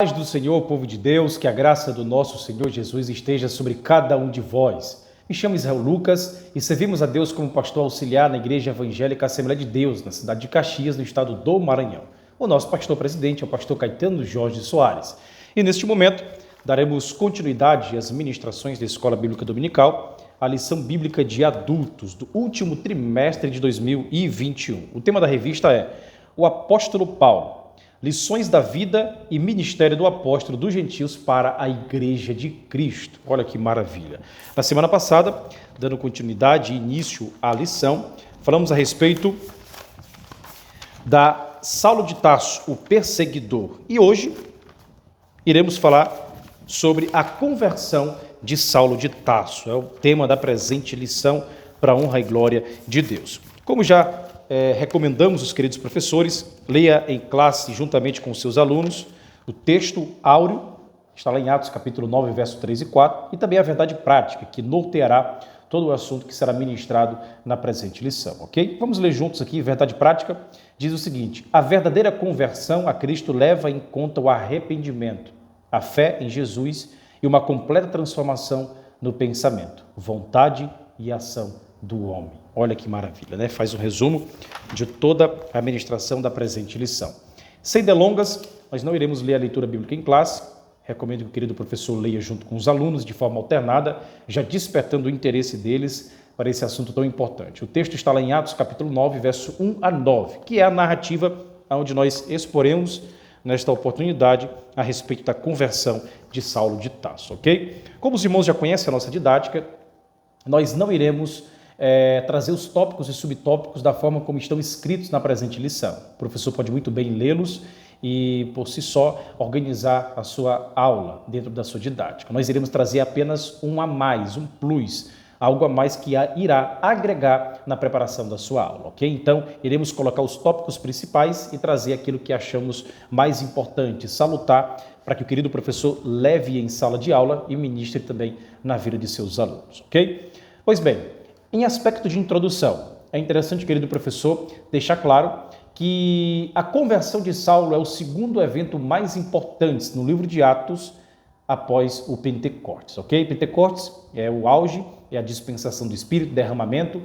Paz do Senhor, povo de Deus, que a graça do nosso Senhor Jesus esteja sobre cada um de vós. Me chamo Israel Lucas e servimos a Deus como pastor auxiliar na Igreja Evangélica Assembleia de Deus, na cidade de Caxias, no estado do Maranhão. O nosso pastor presidente é o pastor Caetano Jorge Soares. E neste momento, daremos continuidade às ministrações da Escola Bíblica Dominical, a lição bíblica de adultos do último trimestre de 2021. O tema da revista é o apóstolo Paulo. Lições da vida e ministério do apóstolo dos gentios para a Igreja de Cristo. Olha que maravilha. Na semana passada, dando continuidade e início à lição, falamos a respeito da Saulo de Tarso, o perseguidor. E hoje iremos falar sobre a conversão de Saulo de Tarso. É o tema da presente lição para a honra e glória de Deus. Como já recomendamos os queridos professores, leia em classe juntamente com os seus alunos o texto áureo, está lá em Atos capítulo 9, verso 3 e 4, e também a verdade prática, que norteará todo o assunto que será ministrado na presente lição, ok? Vamos ler juntos aqui, verdade prática, diz o seguinte: a verdadeira conversão a Cristo leva em conta o arrependimento, a fé em Jesus e uma completa transformação no pensamento, vontade e ação do homem. Olha que maravilha, né? Faz um resumo de toda a ministração da presente lição. Sem delongas, nós não iremos ler a leitura bíblica em classe. Recomendo que o querido professor leia junto com os alunos de forma alternada, já despertando o interesse deles para esse assunto tão importante. O texto está lá em Atos capítulo 9, verso 1 a 9, que é a narrativa onde nós exporemos nesta oportunidade a respeito da conversão de Saulo de Tarso, ok? Como os irmãos já conhecem a nossa didática, nós não iremos trazer os tópicos e subtópicos da forma como estão escritos na presente lição. O professor pode muito bem lê-los e, por si só, organizar a sua aula dentro da sua didática. Nós iremos trazer apenas um a mais, um plus, algo a mais que irá agregar na preparação da sua aula, ok? Então, iremos colocar os tópicos principais e trazer aquilo que achamos mais importante, salutar, para que o querido professor leve em sala de aula e ministre também na vida de seus alunos, ok? Pois bem, em aspecto de introdução, é interessante, querido professor, deixar claro que a conversão de Saulo é o segundo evento mais importante no livro de Atos após o Pentecostes, ok? Pentecostes é o auge, é a dispensação do Espírito, derramamento,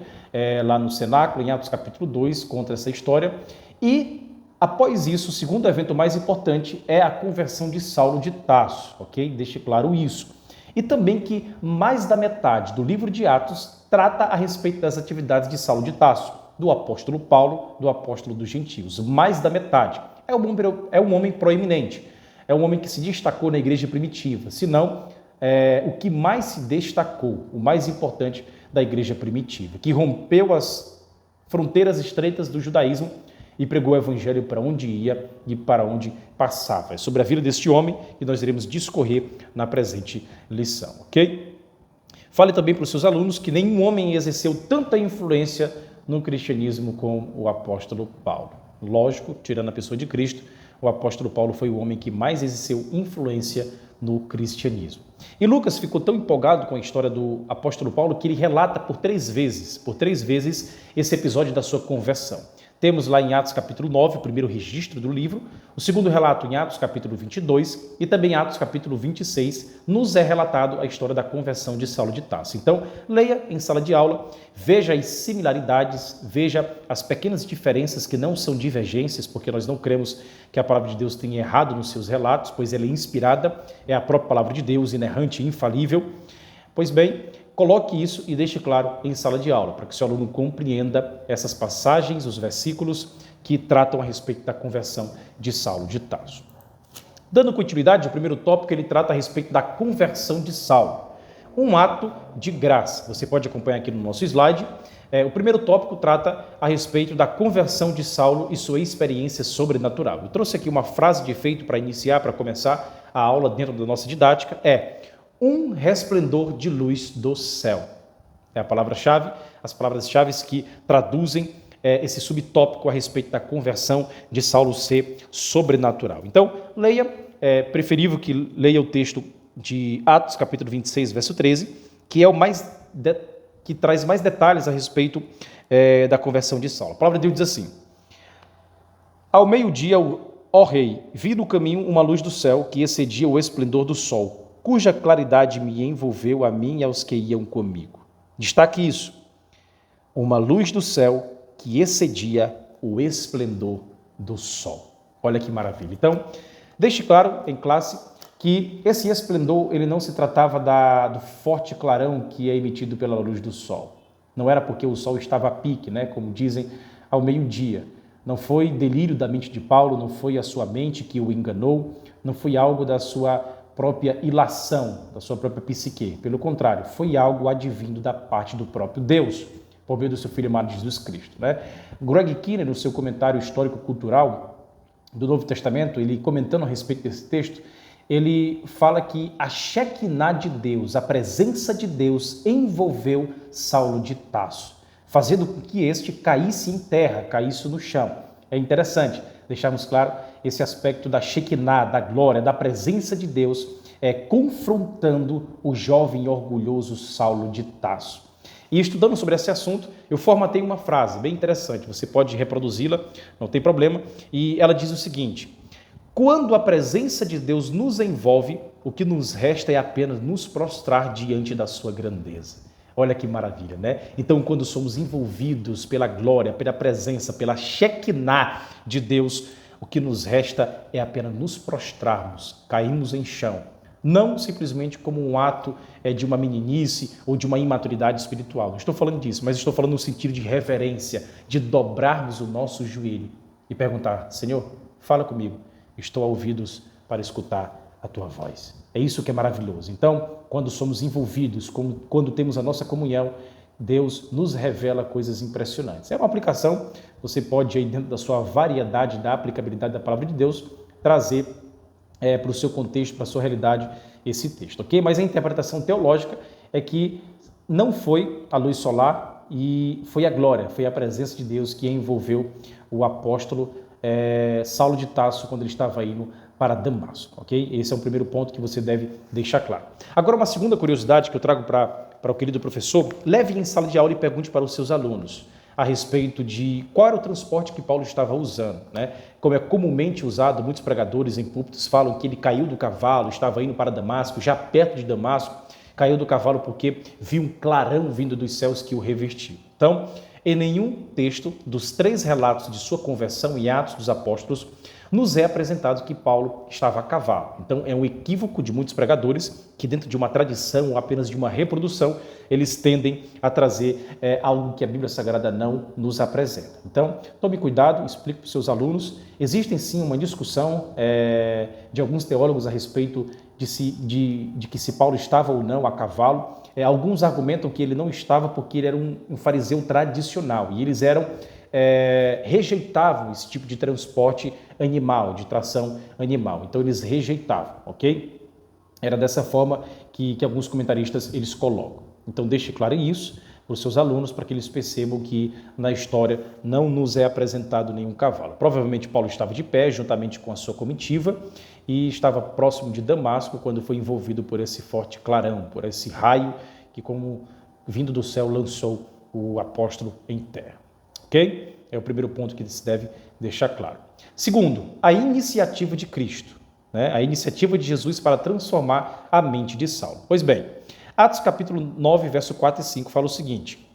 lá no cenáculo, em Atos capítulo 2, conta essa história. E após isso, o segundo evento mais importante é a conversão de Saulo de Tarso, ok? Deixe claro isso. E também que mais da metade do livro de Atos trata a respeito das atividades de Saulo de Tarso, do apóstolo Paulo, do apóstolo dos gentios. Mais da metade. É um homem proeminente, é um homem que se destacou na igreja primitiva, se não o que mais se destacou, o mais importante da igreja primitiva, que rompeu as fronteiras estreitas do judaísmo e pregou o evangelho para onde ia e para onde passava. É sobre a vida deste homem que nós iremos discorrer na presente lição, ok? Fale também para os seus alunos que nenhum homem exerceu tanta influência no cristianismo como o apóstolo Paulo. Lógico, tirando a pessoa de Cristo, o apóstolo Paulo foi o homem que mais exerceu influência no cristianismo. E Lucas ficou tão empolgado com a história do apóstolo Paulo que ele relata por três vezes esse episódio da sua conversão. Temos lá em Atos capítulo 9, o primeiro registro do livro, o segundo relato em Atos capítulo 22 e também em Atos capítulo 26, nos é relatado a história da conversão de Saulo de Tarso. Então, leia em sala de aula, veja as similaridades, veja as pequenas diferenças que não são divergências, porque nós não cremos que a palavra de Deus tenha errado nos seus relatos, pois ela é inspirada, é a própria palavra de Deus, inerrante e infalível. Pois bem, coloque isso e deixe claro em sala de aula, para que o seu aluno compreenda essas passagens, os versículos que tratam a respeito da conversão de Saulo de Tarso. Dando continuidade, o primeiro tópico ele trata a respeito da conversão de Saulo, um ato de graça. Você pode acompanhar aqui no nosso slide. O primeiro tópico trata a respeito da conversão de Saulo e sua experiência sobrenatural. Eu trouxe aqui uma frase de efeito para iniciar, para começar a aula dentro da nossa didática, um resplendor de luz do céu. É a palavra-chave, as palavras-chave que traduzem esse subtópico a respeito da conversão de Saulo ser sobrenatural. Então, leia, é preferível que leia o texto de Atos, capítulo 26, verso 13, que é o que traz mais detalhes a respeito da conversão de Saulo. A palavra de Deus diz assim: ao meio-dia, Ó rei, vi no caminho uma luz do céu que excedia o esplendor do sol, cuja claridade me envolveu a mim e aos que iam comigo. Destaque isso. Uma luz do céu que excedia o esplendor do sol. Olha que maravilha. Então, deixe claro em classe que esse esplendor ele não se tratava do forte clarão que é emitido pela luz do sol. Não era porque o sol estava a pique, né, como dizem, ao meio-dia. Não foi delírio da mente de Paulo, não foi a sua mente que o enganou, não foi algo da sua própria ilação, da sua própria psique. Pelo contrário, foi algo advindo da parte do próprio Deus, por meio do seu Filho amado Jesus Cristo. Né? Greg Kinnear, no seu comentário histórico-cultural do Novo Testamento, ele comentando a respeito desse texto, ele fala que a Shekinah de Deus, a presença de Deus, envolveu Saulo de Tarso, fazendo com que este caísse em terra, caísse no chão. É interessante deixarmos claro esse aspecto da Shekinah, da glória, da presença de Deus, confrontando o jovem e orgulhoso Saulo de Tarso. E estudando sobre esse assunto, eu formatei uma frase bem interessante, você pode reproduzi-la, não tem problema, e ela diz o seguinte: quando a presença de Deus nos envolve, o que nos resta é apenas nos prostrar diante da sua grandeza. Olha que maravilha, né? Então, quando somos envolvidos pela glória, pela presença, pela Shekinah de Deus, o que nos resta é apenas nos prostrarmos, cairmos em chão. Não simplesmente como um ato de uma meninice ou de uma imaturidade espiritual. Não estou falando disso, mas estou falando no sentido de reverência, de dobrarmos o nosso joelho e perguntar: Senhor, fala comigo, estou a ouvidos para escutar a tua voz. É isso que é maravilhoso. Então, quando somos envolvidos, quando temos a nossa comunhão, Deus nos revela coisas impressionantes. É uma aplicação, você pode, aí dentro da sua variedade da aplicabilidade da palavra de Deus, trazer para o seu contexto, para a sua realidade, esse texto, ok? Mas a interpretação teológica é que não foi a luz solar e foi a glória, foi a presença de Deus que envolveu o apóstolo Saulo de Tarso quando ele estava indo para Damasco, ok? Esse é o primeiro ponto que você deve deixar claro. Agora, uma segunda curiosidade que eu trago para o querido professor: leve em sala de aula e pergunte para os seus alunos a respeito de qual era o transporte que Paulo estava usando, né? Como é comumente usado, muitos pregadores em púlpitos falam que ele caiu do cavalo, estava indo para Damasco, já perto de Damasco, caiu do cavalo porque viu um clarão vindo dos céus que o revestiu. Então, em nenhum texto dos 3 relatos de sua conversão e Atos dos Apóstolos nos é apresentado que Paulo estava a cavalo. Então, é um equívoco de muitos pregadores que, dentro de uma tradição ou apenas de uma reprodução, eles tendem a trazer algo que a Bíblia Sagrada não nos apresenta. Então, tome cuidado, explique para os seus alunos. Existe sim uma discussão de alguns teólogos a respeito de que se Paulo estava ou não a cavalo. Alguns argumentam que ele não estava porque ele era um fariseu tradicional e eles rejeitavam esse tipo de transporte animal, de tração animal. Então eles rejeitavam, ok? Era dessa forma que alguns comentaristas eles colocam. Então deixe claro isso para os seus alunos, para que eles percebam que na história não nos é apresentado nenhum cavalo. Provavelmente Paulo estava de pé, juntamente com a sua comitiva, e estava próximo de Damasco quando foi envolvido por esse forte clarão, por esse raio que, como vindo do céu, lançou o apóstolo em terra. Ok? É o primeiro ponto que se deve deixar claro. Segundo, a iniciativa de Cristo, né? A iniciativa de Jesus para transformar a mente de Saulo. Pois bem, Atos capítulo 9, verso 4 e 5 fala o seguinte: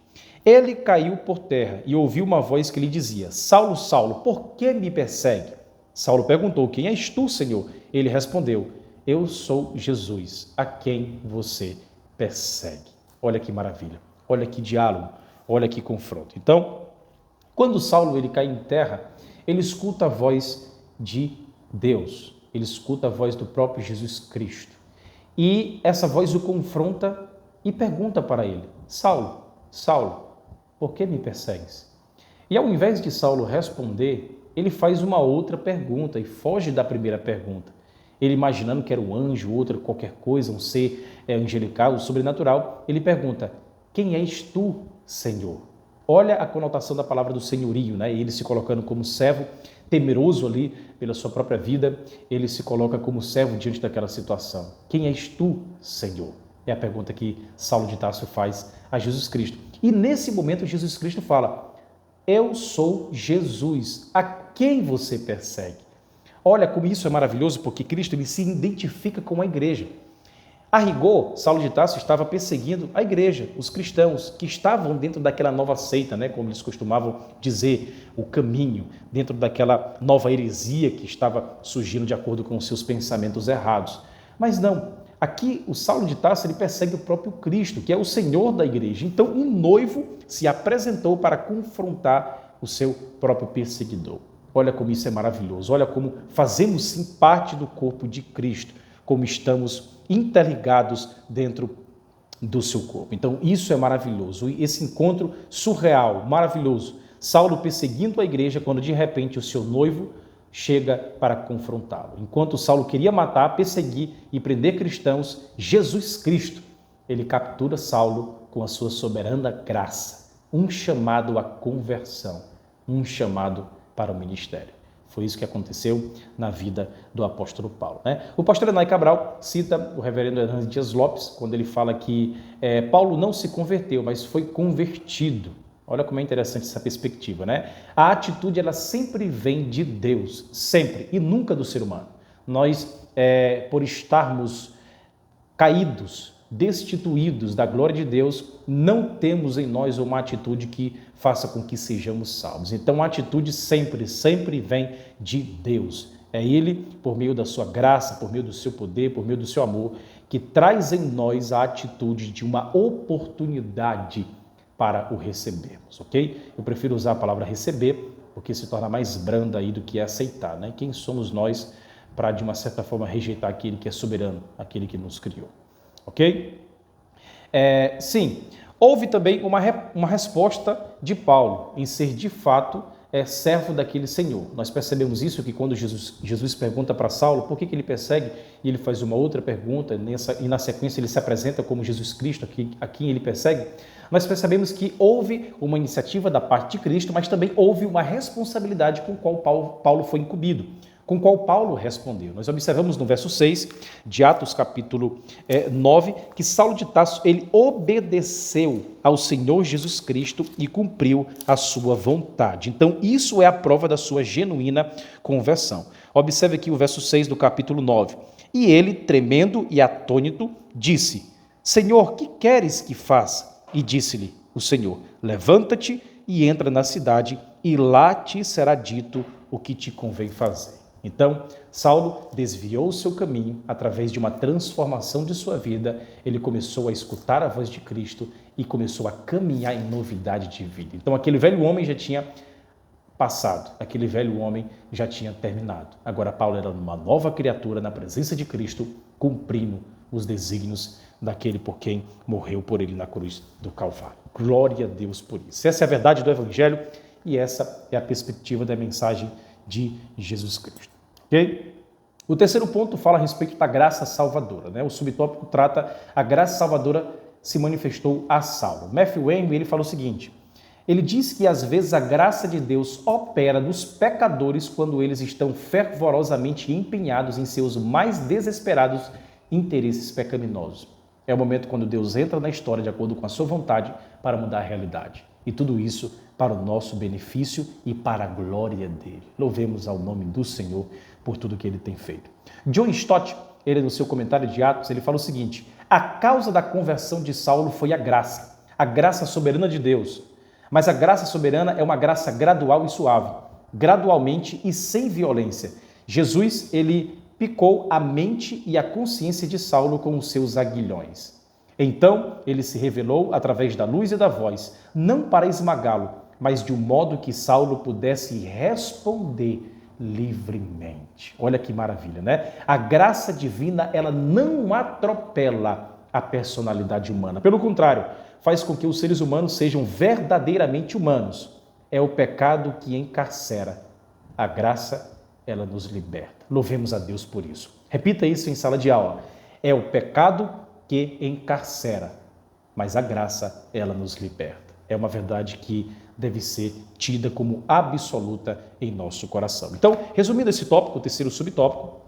ele caiu por terra e ouviu uma voz que lhe dizia: Saulo, Saulo, por que me persegue? Saulo perguntou: quem és tu, Senhor? Ele respondeu: eu sou Jesus, a quem você persegue. Olha que maravilha, olha que diálogo, olha que confronto. Então, quando Saulo ele cai em terra, ele escuta a voz de Deus, ele escuta a voz do próprio Jesus Cristo. E essa voz o confronta e pergunta para ele: Saulo, Saulo, por que me persegues? E ao invés de Saulo responder, ele faz uma outra pergunta e foge da primeira pergunta. Ele, imaginando que era um anjo, outra qualquer coisa, um ser angelical, sobrenatural, ele pergunta: quem és tu, Senhor? Olha a conotação da palavra do senhorio, né? Ele se colocando como servo, temeroso ali pela sua própria vida, ele se coloca como servo diante daquela situação. Quem és tu, Senhor? É a pergunta que Saulo de Tarso faz a Jesus Cristo. E nesse momento Jesus Cristo fala: eu sou Jesus, a quem você persegue? Olha como isso é maravilhoso, porque Cristo ele se identifica com a igreja. A rigor, Saulo de Tarso estava perseguindo a igreja, os cristãos que estavam dentro daquela nova seita, né, como eles costumavam dizer, o caminho, dentro daquela nova heresia que estava surgindo de acordo com os seus pensamentos errados. Mas não, aqui o Saulo de Tarso ele persegue o próprio Cristo, que é o Senhor da igreja. Então, um noivo se apresentou para confrontar o seu próprio perseguidor. Olha como isso é maravilhoso, olha como fazemos sim parte do corpo de Cristo, como estamos interligados dentro do seu corpo. Então, isso é maravilhoso. Esse encontro surreal, maravilhoso. Saulo perseguindo a igreja quando de repente o seu noivo chega para confrontá-lo. Enquanto Saulo queria matar, perseguir e prender cristãos, Jesus Cristo, ele captura Saulo com a sua soberana graça. Um chamado à conversão, um chamado para o ministério. Foi isso que aconteceu na vida do apóstolo Paulo, né? O pastor Enai Cabral cita o reverendo Hernandes Dias Lopes, quando ele fala que Paulo não se converteu, mas foi convertido. Olha como é interessante essa perspectiva, né? A atitude, ela sempre vem de Deus, sempre, e nunca do ser humano. Nós, por estarmos caídos, destituídos da glória de Deus, não temos em nós uma atitude que faça com que sejamos salvos. Então, a atitude sempre vem de Deus. É Ele, por meio da sua graça, por meio do seu poder, por meio do seu amor, que traz em nós a atitude de uma oportunidade para o recebermos, ok? Eu prefiro usar a palavra receber, porque se torna mais branda aí do que aceitar, né? Quem somos nós para, de uma certa forma, rejeitar aquele que é soberano, aquele que nos criou? Ok? Sim, houve também uma resposta de Paulo em ser de fato servo daquele Senhor. Nós percebemos isso que quando Jesus pergunta para Saulo por que ele persegue, e ele faz uma outra pergunta, e na sequência ele se apresenta como Jesus Cristo, a quem ele persegue, nós percebemos que houve uma iniciativa da parte de Cristo, mas também houve uma responsabilidade com a qual Paulo foi incumbido, com qual Paulo respondeu. Nós observamos no verso 6 de Atos capítulo 9, que Saulo de Tarso, ele obedeceu ao Senhor Jesus Cristo e cumpriu a sua vontade. Então, isso é a prova da sua genuína conversão. Observe aqui o verso 6 do capítulo 9. E ele, tremendo e atônito, disse: Senhor, que queres que faça? E disse-lhe o Senhor: levanta-te e entra na cidade, e lá te será dito o que te convém fazer. Então, Saulo desviou o seu caminho através de uma transformação de sua vida. Ele começou a escutar a voz de Cristo e começou a caminhar em novidade de vida. Então, aquele velho homem já tinha passado, aquele velho homem já tinha terminado. Agora, Paulo era uma nova criatura na presença de Cristo, cumprindo os desígnios daquele por quem morreu por ele na cruz do Calvário. Glória a Deus por isso. Essa é a verdade do Evangelho e essa é a perspectiva da mensagem de Jesus Cristo. Ok? O terceiro ponto fala a respeito da graça salvadora, né? O subtópico trata a graça salvadora se manifestou a Saulo. Matthew Henry, ele fala o seguinte: ele diz que às vezes a graça de Deus opera nos pecadores quando eles estão fervorosamente empenhados em seus mais desesperados interesses pecaminosos. É o momento quando Deus entra na história de acordo com a sua vontade para mudar a realidade. E tudo isso para o nosso benefício e para a glória dele. Louvemos ao nome do Senhor por tudo que ele tem feito. John Stott, ele no seu comentário de Atos, ele fala o seguinte: a causa da conversão de Saulo foi a graça soberana de Deus. Mas a graça soberana é uma graça gradual e suave, gradualmente e sem violência. Jesus, ele picou a mente e a consciência de Saulo com os seus aguilhões. Então, ele se revelou através da luz e da voz, não para esmagá-lo, mas de um modo que Saulo pudesse responder livremente. Olha que maravilha, né? A graça divina, ela não atropela a personalidade humana. Pelo contrário, faz com que os seres humanos sejam verdadeiramente humanos. É o pecado que encarcera. A graça, ela nos liberta. Louvemos a Deus por isso. Repita isso em sala de aula. É o pecado que encarcera, mas a graça, ela nos liberta. É uma verdade que deve ser tida como absoluta em nosso coração. Então, resumindo esse tópico, o terceiro subtópico,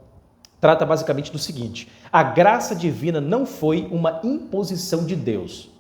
trata basicamente do seguinte: a graça divina não foi uma imposição de Deus,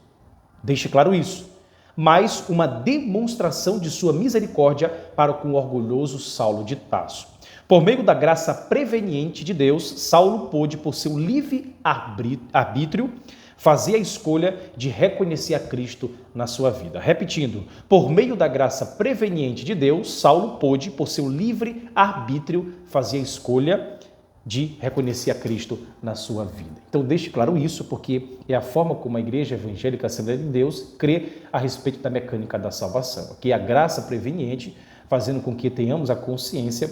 deixe claro isso, mas uma demonstração de sua misericórdia para com o orgulhoso Saulo de Tarso. Por meio da graça preveniente de Deus, Saulo pôde, por seu livre arbítrio, fazer a escolha de reconhecer a Cristo na sua vida. Repetindo, por meio da graça preveniente de Deus, Saulo pôde, por seu livre arbítrio, fazer a escolha de reconhecer a Cristo na sua vida. Então, deixe claro isso, porque é a forma como a Igreja Evangélica Assembleia de Deus crê a respeito da mecânica da salvação, que é a graça preveniente, fazendo com que tenhamos a consciência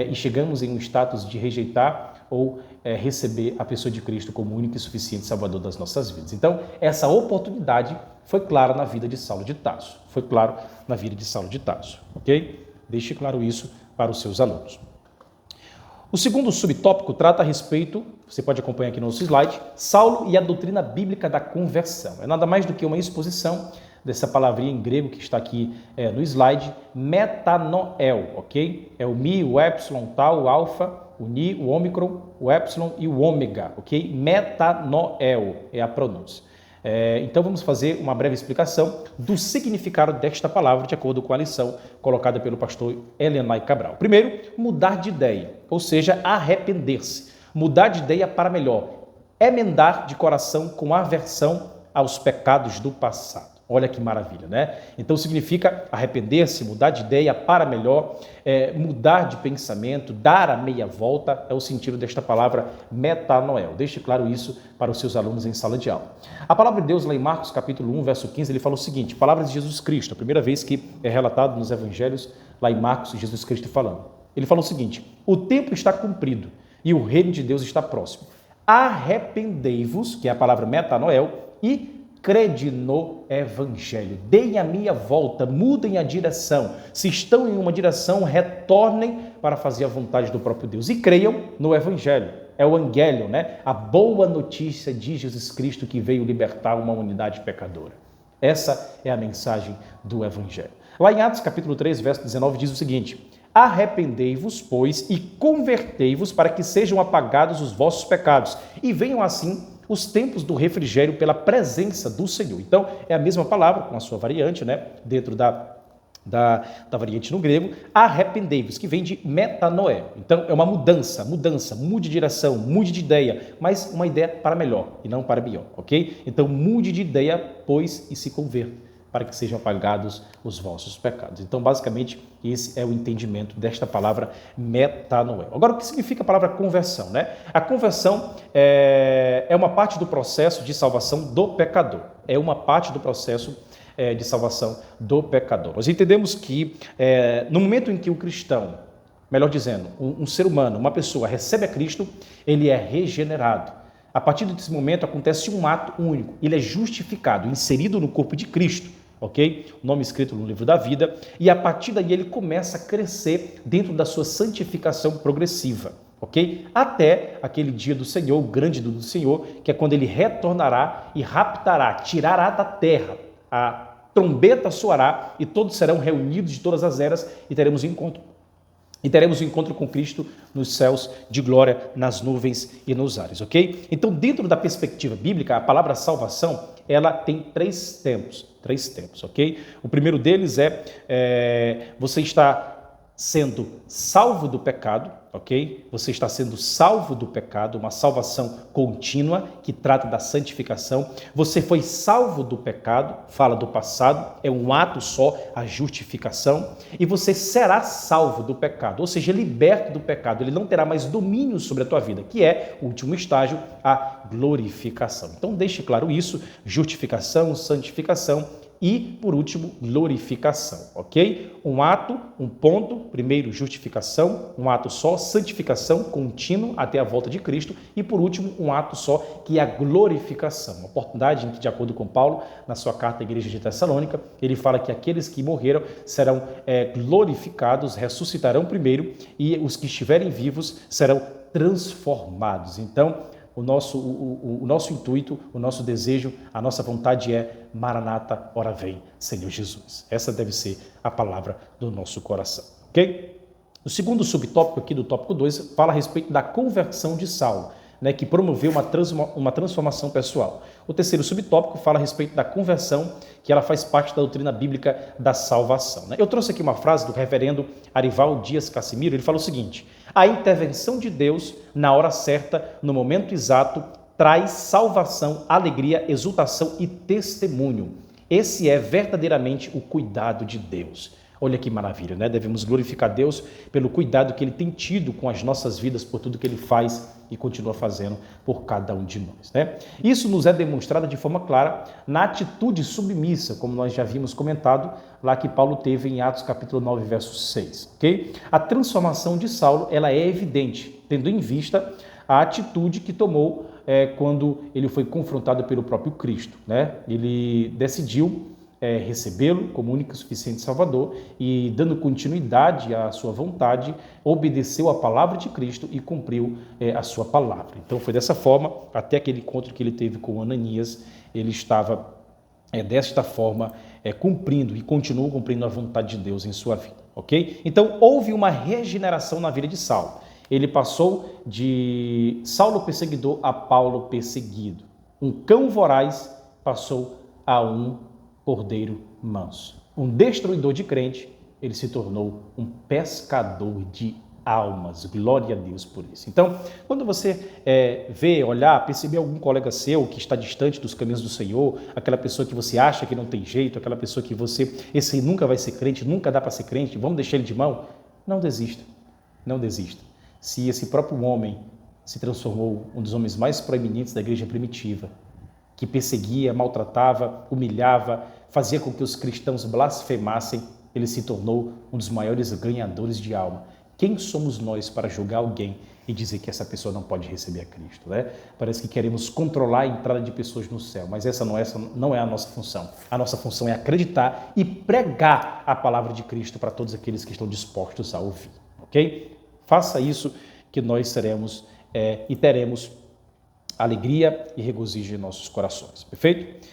e chegamos em um status de rejeitar ou receber a pessoa de Cristo como único e suficiente Salvador das nossas vidas. Então, essa oportunidade foi clara na vida de Saulo de Tarso. Foi claro na vida de Saulo de Tarso, ok? Deixe claro isso para os seus alunos. O segundo subtópico trata a respeito, você pode acompanhar aqui no nosso slide, Saulo e a doutrina bíblica da conversão. É nada mais do que uma exposição dessa palavrinha em grego que está aqui no slide, metanoel, ok? É o mi, o epsilon, o tau, o alfa, o ni, o ômicron, o epsilon e o ômega, ok? Metanoel é a pronúncia. Então vamos fazer uma breve explicação do significado desta palavra de acordo com a lição colocada pelo pastor Elenay Cabral. Primeiro, mudar de ideia, ou seja, arrepender-se. Mudar de ideia para melhor, emendar de coração com aversão aos pecados do passado. Olha que maravilha, né? Então significa arrepender-se, mudar de ideia para melhor, mudar de pensamento, dar a meia volta, é o sentido desta palavra metanoel. Deixe claro isso para os seus alunos em sala de aula. A palavra de Deus lá em Marcos capítulo 1, verso 15, ele fala o seguinte, palavras de Jesus Cristo, a primeira vez que é relatado nos evangelhos, lá em Marcos, Jesus Cristo falando. Ele fala o seguinte, o tempo está cumprido e o reino de Deus está próximo. Arrependei-vos, que é a palavra metanoel, e crede no Evangelho. Deem a meia volta, mudem a direção. Se estão em uma direção, retornem para fazer a vontade do próprio Deus. E creiam no Evangelho. É o Evangelion, né? A boa notícia de Jesus Cristo que veio libertar uma humanidade pecadora. Essa é a mensagem do Evangelho. Lá em Atos capítulo 3, verso 19, diz o seguinte, arrependei-vos, pois, e convertei-vos para que sejam apagados os vossos pecados e venham assim os tempos do refrigério pela presença do Senhor. Então, é a mesma palavra, com a sua variante, né? Dentro da variante no grego, arrependei-vos, que vem de metanoel. Então, é uma mudança, mude de direção, mude de ideia, mas uma ideia para melhor e não para pior, ok? Então, mude de ideia, pois, e se converta, para que sejam apagados os vossos pecados. Então, basicamente, esse é o entendimento desta palavra metanoel. Agora, o que significa a palavra conversão, né? A conversão é uma parte do processo de salvação do pecador. É uma parte do processo de salvação do pecador. Nós entendemos que no momento em que o cristão, melhor dizendo, um ser humano, uma pessoa recebe a Cristo, ele é regenerado. A partir desse momento acontece um ato único, ele é justificado, inserido no corpo de Cristo, ok? O nome escrito no livro da vida, e a partir daí ele começa a crescer dentro da sua santificação progressiva, ok? Até aquele dia do Senhor, o grande dia do Senhor, que é quando ele retornará e raptará, tirará da terra, a trombeta soará e todos serão reunidos de todas as eras e teremos um encontro. E teremos um encontro com Cristo nos céus de glória, nas nuvens e nos ares, ok? Então, dentro da perspectiva bíblica, a palavra salvação, ela tem três tempos, ok? O primeiro deles você está sendo salvo do pecado, ok? Você está sendo salvo do pecado, uma salvação contínua que trata da santificação. Você foi salvo do pecado, fala do passado, é um ato só, a justificação. E você será salvo do pecado, ou seja, liberto do pecado. Ele não terá mais domínio sobre a tua vida, que é o último estágio, a glorificação. Então, deixe claro isso, justificação, santificação. E, por último, glorificação, ok? Um ato, um ponto, primeiro justificação, um ato só, santificação contínuo até a volta de Cristo e, por último, um ato só, que é a glorificação. Uma oportunidade em que, de acordo com Paulo, na sua carta à igreja de Tessalônica, ele fala que aqueles que morreram serão glorificados, ressuscitarão primeiro e os que estiverem vivos serão transformados. Então, o nosso intuito, o nosso desejo, a nossa vontade é Maranata, ora vem, Senhor Jesus. Essa deve ser a palavra do nosso coração, ok? O segundo subtópico aqui do tópico 2 fala a respeito da conversão de Saulo. né, que promoveu uma transformação pessoal. O terceiro subtópico fala a respeito da conversão, que ela faz parte da doutrina bíblica da salvação, né? Eu trouxe aqui uma frase do reverendo Arival Dias Cassimiro. Ele fala o seguinte: a intervenção de Deus na hora certa, no momento exato, traz salvação, alegria, exultação e testemunho. Esse é verdadeiramente o cuidado de Deus. Olha que maravilha, né? Devemos glorificar Deus pelo cuidado que Ele tem tido com as nossas vidas, por tudo que Ele faz e continua fazendo por cada um de nós, né? Isso nos é demonstrado de forma clara na atitude submissa, como nós já havíamos comentado, lá que Paulo teve em Atos capítulo 9, verso 6, ok? A transformação de Saulo, ela é evidente, tendo em vista a atitude que tomou quando ele foi confrontado pelo próprio Cristo, né? Ele decidiu recebê-lo como único e suficiente Salvador e, dando continuidade à sua vontade, obedeceu a palavra de Cristo e cumpriu a sua palavra. Então foi dessa forma, até aquele encontro que ele teve com Ananias, ele estava desta forma cumprindo e continuou cumprindo a vontade de Deus em sua vida, ok? Então houve uma regeneração na vida de Saulo. Ele passou de Saulo perseguidor a Paulo perseguido. Um cão voraz passou a um cordeiro manso. Um destruidor de crente, ele se tornou um pescador de almas. Glória a Deus por isso. Então, quando você vê, olhar, perceber algum colega seu que está distante dos caminhos do Senhor, aquela pessoa que você acha que não tem jeito, aquela pessoa que esse nunca vai ser crente, nunca dá para ser crente, vamos deixar ele de mão, não desista. Não desista. Se esse próprio homem se transformou um dos homens mais proeminentes da igreja primitiva, que perseguia, maltratava, humilhava, fazia com que os cristãos blasfemassem, ele se tornou um dos maiores ganhadores de alma. Quem somos nós para julgar alguém e dizer que essa pessoa não pode receber a Cristo, né? Parece que queremos controlar a entrada de pessoas no céu, mas essa não é a nossa função. A nossa função é acreditar e pregar a palavra de Cristo para todos aqueles que estão dispostos a ouvir, ok? Faça isso que nós seremos e teremos alegria e regozijo em nossos corações, perfeito?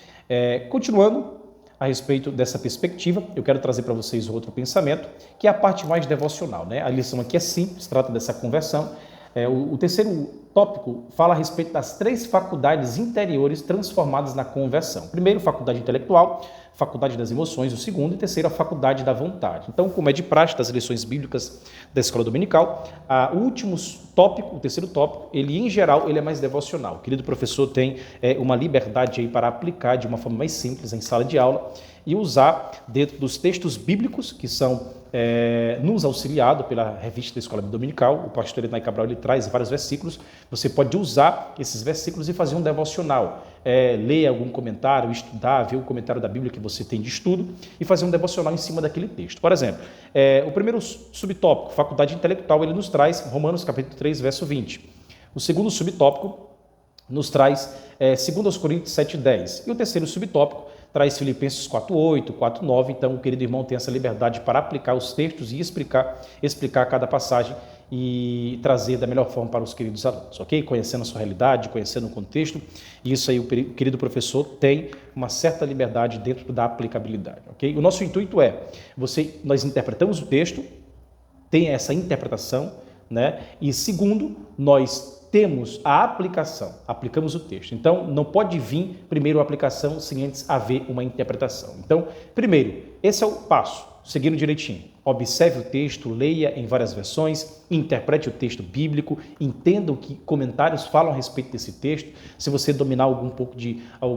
Continuando a respeito dessa perspectiva, eu quero trazer para vocês outro pensamento, que é a parte mais devocional, né? A lição aqui é simples, trata dessa conversão. O terceiro tópico fala a respeito das 3 faculdades interiores transformadas na conversão. Primeiro, faculdade intelectual, faculdade das emoções, o segundo, e terceiro, a faculdade da vontade. Então, como é de praxe das lições bíblicas da escola dominical, o último tópico, o terceiro tópico, ele em geral, ele é mais devocional. O querido professor tem uma liberdade aí para aplicar de uma forma mais simples em sala de aula e usar dentro dos textos bíblicos que são nos auxiliado pela revista da Escola Dominical. O pastor Enai Cabral, ele traz vários versículos. Você pode usar esses versículos e fazer um devocional, ler algum comentário, estudar, ver o comentário da Bíblia que você tem de estudo e fazer um devocional em cima daquele texto. Por exemplo, o primeiro subtópico, faculdade intelectual, ele nos traz Romanos capítulo 3, verso 20. O segundo subtópico nos traz 2 Coríntios 7:10. E o terceiro subtópico traz Filipenses 4:8, 4:9. Então, o querido irmão tem essa liberdade para aplicar os textos e explicar cada passagem e trazer da melhor forma para os queridos alunos, ok? Conhecendo a sua realidade, conhecendo o contexto. Isso aí o querido professor tem uma certa liberdade dentro da aplicabilidade, ok? O nosso intuito nós interpretamos o texto, tem essa interpretação, né? E segundo, nós temos a aplicação, aplicamos o texto. Então, não pode vir primeiro a aplicação sem antes haver uma interpretação. Então, primeiro, esse é o passo, seguindo direitinho. Observe o texto, leia em várias versões, interprete o texto bíblico, entenda o que comentários falam a respeito desse texto. Se você dominar um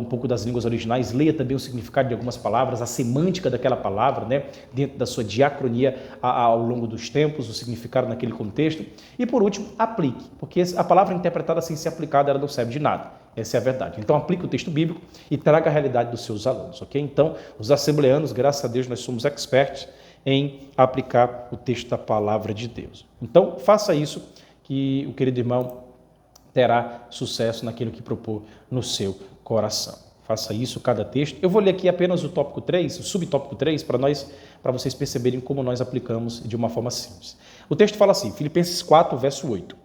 pouco das línguas originais, leia também o significado de algumas palavras, a semântica daquela palavra, né, dentro da sua diacronia ao longo dos tempos, o significado naquele contexto. E por último, aplique, porque a palavra interpretada sem ser aplicada, ela não serve de nada. Essa é a verdade. Então, aplique o texto bíblico e traga a realidade dos seus alunos, ok? Então, os assembleanos, graças a Deus, nós somos expertos em aplicar o texto da palavra de Deus. Então, faça isso que o querido irmão terá sucesso naquilo que propor no seu coração. Faça isso, cada texto. Eu vou ler aqui apenas o tópico 3, o subtópico 3, para vocês perceberem como nós aplicamos de uma forma simples. O texto fala assim, Filipenses 4, verso 8.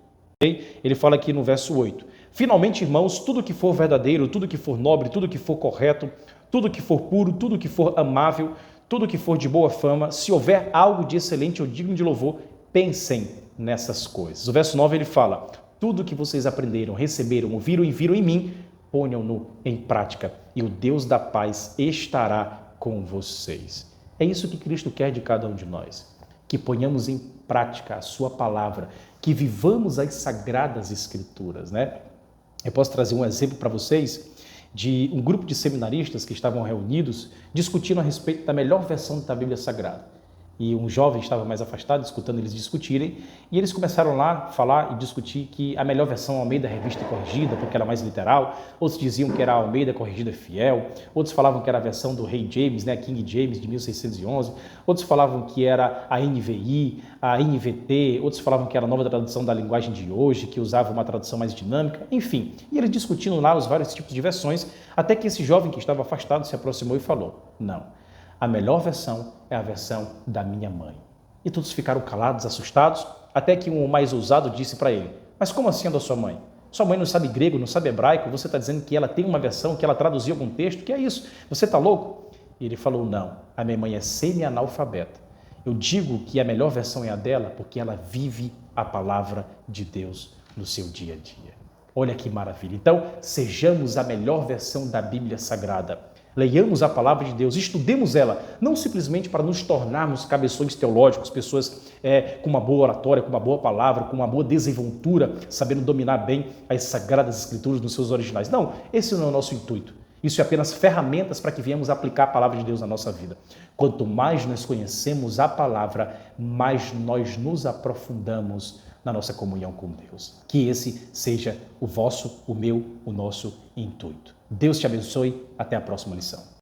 Okay? Ele fala aqui no verso 8. Finalmente, irmãos, tudo que for verdadeiro, tudo que for nobre, tudo que for correto, tudo que for puro, tudo que for amável, tudo que for de boa fama, se houver algo de excelente ou digno de louvor, pensem nessas coisas. O verso 9 ele fala, Tudo que vocês aprenderam, receberam, ouviram e viram em mim, ponham-no em prática e o Deus da paz estará com vocês. É isso que Cristo quer de cada um de nós, que ponhamos em prática a sua palavra, que vivamos as sagradas escrituras, né? Eu posso trazer um exemplo para vocês de um grupo de seminaristas que estavam reunidos discutindo a respeito da melhor versão da Bíblia Sagrada. E um jovem estava mais afastado, escutando eles discutirem, e eles começaram lá a falar e discutir que a melhor versão é a Almeida Revista e Corrigida, porque era mais literal, outros diziam que era a Almeida Corrigida Fiel, outros falavam que era a versão do Rei James, né, King James, de 1611, outros falavam que era a NVI, a NVT, outros falavam que era a nova tradução da linguagem de hoje, que usava uma tradução mais dinâmica, enfim. E eles discutindo lá os vários tipos de versões, até que esse jovem que estava afastado se aproximou e falou: não, a melhor versão é a versão da minha mãe. E todos ficaram calados, assustados, até que um mais ousado disse para ele: mas como assim a da sua mãe? Sua mãe não sabe grego, não sabe hebraico, você está dizendo que ela tem uma versão, que ela traduziu algum texto, que é isso? Você está louco? E ele falou: não, a minha mãe é semi-analfabeta. Eu digo que a melhor versão é a dela porque ela vive a palavra de Deus no seu dia a dia. Olha que maravilha. Então, sejamos a melhor versão da Bíblia Sagrada. Leiamos a palavra de Deus, estudemos ela, não simplesmente para nos tornarmos cabeções teológicos, pessoas com uma boa oratória, com uma boa palavra, com uma boa desenvoltura, sabendo dominar bem as sagradas escrituras nos seus originais. Não, esse não é o nosso intuito. Isso é apenas ferramentas para que venhamos aplicar a palavra de Deus na nossa vida. Quanto mais nós conhecemos a palavra, mais nós nos aprofundamos na nossa comunhão com Deus. Que esse seja o vosso, o meu, o nosso intuito. Deus te abençoe. Até a próxima lição.